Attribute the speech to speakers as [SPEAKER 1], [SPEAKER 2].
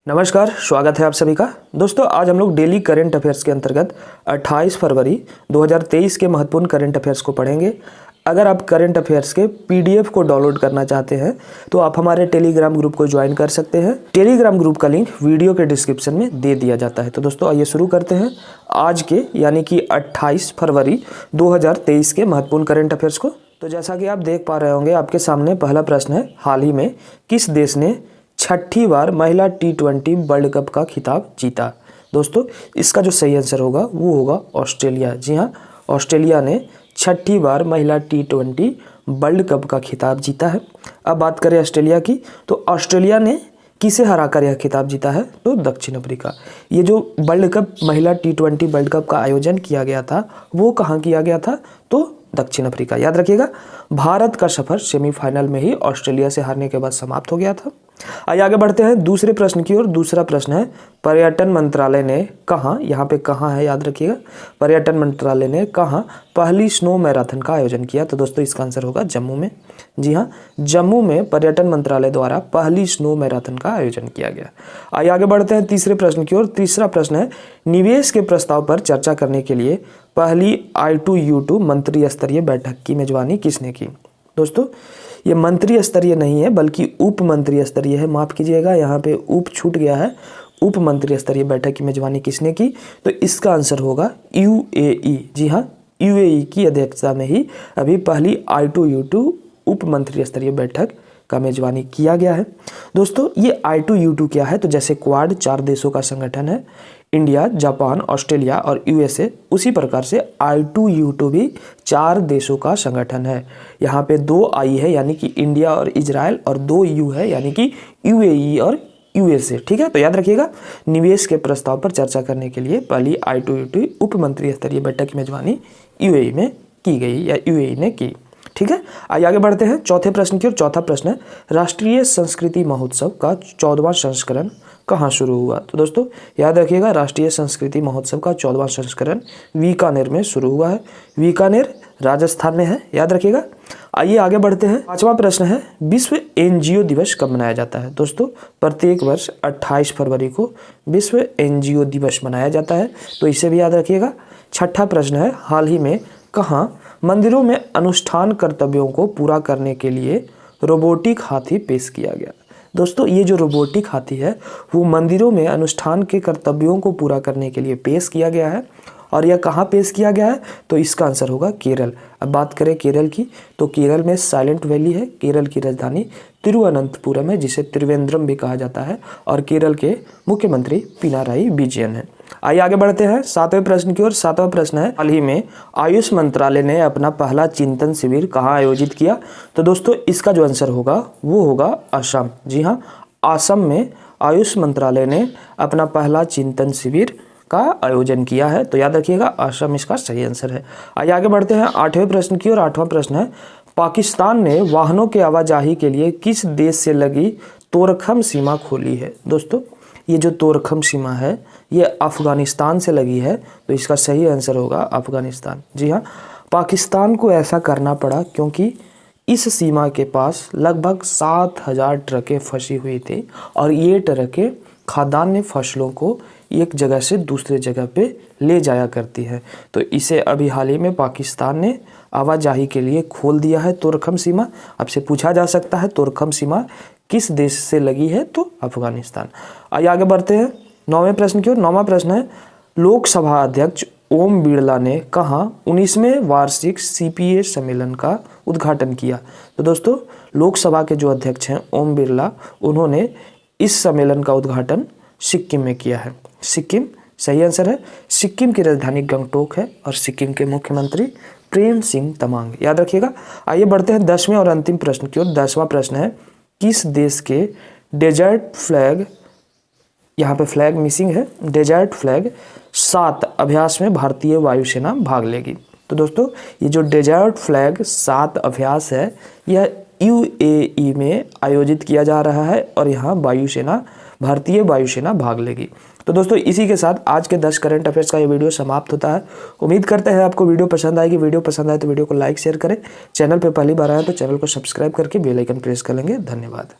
[SPEAKER 1] नमस्कार, स्वागत है आप सभी का। दोस्तों आज हम लोग डेली करंट अफेयर्स के अंतर्गत 28 फरवरी 2023 के महत्वपूर्ण करंट अफेयर्स को पढ़ेंगे। अगर आप करंट अफेयर्स के पीडीएफ को डाउनलोड करना चाहते हैं तो आप हमारे टेलीग्राम ग्रुप को ज्वाइन कर सकते हैं। टेलीग्राम ग्रुप का लिंक वीडियो के डिस्क्रिप्शन में दे दिया जाता है। तो दोस्तों आइए शुरू करते हैं आज के यानी कि 28 फरवरी 2023 के महत्वपूर्ण करंट अफेयर्स को। तो जैसा कि आप देख पा रहे होंगे, आपके सामने पहला प्रश्न है, हाल ही में किस देश ने छठी बार महिला T20 वर्ल्ड कप का खिताब जीता? दोस्तों इसका जो सही आंसर होगा वो होगा ऑस्ट्रेलिया। जी हाँ, ऑस्ट्रेलिया ने छठी बार महिला T20 वर्ल्ड कप का खिताब जीता है। अब बात करें ऑस्ट्रेलिया की, तो ऑस्ट्रेलिया ने किसे हराकर यह खिताब जीता है? तो दक्षिण अफ्रीका। ये जो वर्ल्ड कप महिला T20 वर्ल्ड कप का आयोजन किया गया था वो कहाँ किया गया था? तो दक्षिण अफ्रीका। याद रखिएगा, भारत का सफर सेमीफाइनल में ही ऑस्ट्रेलिया से हारने के बाद समाप्त हो गया था। आइए आगे बढ़ते हैं दूसरे प्रश्न की ओर। दूसरा प्रश्न है, पर्यटन मंत्रालय ने कहाँ, यहाँ पे कहाँ है याद रखिएगा, पर्यटन मंत्रालय ने कहाँ पहली स्नो मैराथन का आयोजन किया? तो दोस्तों इसका आंसर होगा जम्मू में। जी हाँ, जम्मू में पर्यटन मंत्रालय द्वारा पहली स्नो मैराथन का आयोजन किया गया। आइए आगे बढ़ते हैं तीसरे प्रश्न की ओर। तीसरा प्रश्न है, निवेश के प्रस्ताव पर चर्चा करने के लिए पहली I2U2 मंत्री स्तरीय बैठक की मेजबानी किसने की? दोस्तों ये मंत्री स्तरीय नहीं है बल्कि उप मंत्री स्तरीय है। माफ कीजिएगा, यहाँ पे उप छूट गया है। उप मंत्री स्तरीय बैठक की मेजबानी किसने की? तो इसका आंसर होगा UAE। जी हाँ, UAE की अध्यक्षता में ही अभी पहली I2U2 उप मंत्री स्तरीय बैठक का मेजबानी किया गया है। दोस्तों ये I2U2 क्या है? तो जैसे क्वाड 4 देशों का संगठन है, इंडिया, जापान, ऑस्ट्रेलिया और USA, उसी प्रकार से I2U2 भी 4 देशों का संगठन है। यहाँ पे 2 I है यानी कि इंडिया और इजराइल, और 2 U है यानी कि UAE और USA। ठीक है, तो याद रखिएगा, निवेश के प्रस्ताव पर चर्चा करने के लिए पहली I2U2 उप मंत्री स्तरीय बैठक की मेजबानी UAE में की गई या UAE ने की। ठीक है, आइए आगे बढ़ते हैं चौथे प्रश्न की ओर। चौथा प्रश्न है, राष्ट्रीय संस्कृति महोत्सव का 14वां संस्करण कहाँ शुरू हुआ? तो दोस्तों याद रखिएगा, राष्ट्रीय संस्कृति महोत्सव का 14वां संस्करण बीकानेर में शुरू हुआ है। बीकानेर राजस्थान में है, याद रखिएगा। आइए आगे बढ़ते हैं। पांचवा प्रश्न है, विश्व NGO दिवस कब मनाया जाता है? दोस्तों प्रत्येक वर्ष 28 फरवरी को विश्व NGO दिवस मनाया जाता है, तो इसे भी याद रखिएगा। छठा प्रश्न है, हाल ही में कहाँ मंदिरों में अनुष्ठान कर्तव्यों को पूरा करने के लिए रोबोटिक हाथी पेश किया गया? दोस्तों ये जो रोबोटिक हाथी है वो मंदिरों में अनुष्ठान के कर्तव्यों को पूरा करने के लिए पेश किया गया है। और यह कहाँ पेश किया गया है? तो इसका आंसर होगा केरल। अब बात करें केरल की, तो केरल में साइलेंट वैली है। केरल की राजधानी तिरुवनंतपुरम है, जिसे त्रिवेंद्रम भी कहा जाता है, और केरल के मुख्यमंत्री पिनाराई विजयन है। आइए आगे बढ़ते हैं सातवें प्रश्न की ओर। सातवां प्रश्न है, हाल ही में आयुष मंत्रालय ने अपना पहला चिंतन शिविर कहाँ आयोजित किया? तो दोस्तों इसका जो आंसर होगा वो होगा असम। जी हाँ, असम में आयुष मंत्रालय ने अपना पहला चिंतन शिविर का आयोजन किया है, तो याद रखिएगा असम इसका सही आंसर है। आइए आगे बढ़ते हैं आठवें प्रश्न की ओर। आठवां प्रश्न है, पाकिस्तान ने वाहनों के आवाजाही के लिए किस देश से लगी तोरखम सीमा खोली है? दोस्तों ये जो तोरखम सीमा है ये अफगानिस्तान से लगी है, तो इसका सही आंसर होगा अफगानिस्तान। जी हाँ, पाकिस्तान को ऐसा करना पड़ा क्योंकि इस सीमा के पास लगभग 7000 ट्रकें फंसी हुई थी, और ये ट्रकें खाद्यान्न फसलों को एक जगह से दूसरे जगह पे ले जाया करती है। तो इसे अभी हाल ही में पाकिस्तान ने आवाजाही के लिए खोल दिया है तोरखम सीमा। आपसे पूछा जा सकता है तोरखम सीमा किस देश से लगी है? तो अफगानिस्तान। आइए आगे बढ़ते हैं नौवें प्रश्न की ओर। नौवां प्रश्न है, लोकसभा अध्यक्ष ओम बिरला ने कहाँ 19वें वार्षिक CPA सम्मेलन का उद्घाटन किया? तो दोस्तों लोकसभा के जो अध्यक्ष हैं ओम बिरला, उन्होंने इस सम्मेलन का उद्घाटन सिक्किम में किया है। सिक्किम सही आंसर है। सिक्किम की राजधानी गंगटोक है, और सिक्किम के मुख्यमंत्री प्रेम सिंह तमांग, याद रखिएगा। आइए बढ़ते हैं 10वें और अंतिम प्रश्न की ओर। 10वां प्रश्न है, किस देश के डेजर्ट फ्लैग, यहाँ पे फ्लैग मिसिंग है, डेजर्ट फ्लैग 7 अभ्यास में भारतीय वायुसेना भाग लेगी? तो दोस्तों ये जो डेजर्ट फ्लैग 7 अभ्यास है यह UAE में आयोजित किया जा रहा है, और यहाँ भारतीय वायुसेना भाग लेगी। तो दोस्तों इसी के साथ आज के 10 करंट अफेयर्स का ये वीडियो समाप्त होता है। उम्मीद करते हैं आपको वीडियो पसंद आएगी। वीडियो पसंद आए तो वीडियो को लाइक शेयर करें। चैनल पे पहली बार आए तो चैनल को सब्सक्राइब करके बेल आइकन प्रेस कर लेंगे। धन्यवाद।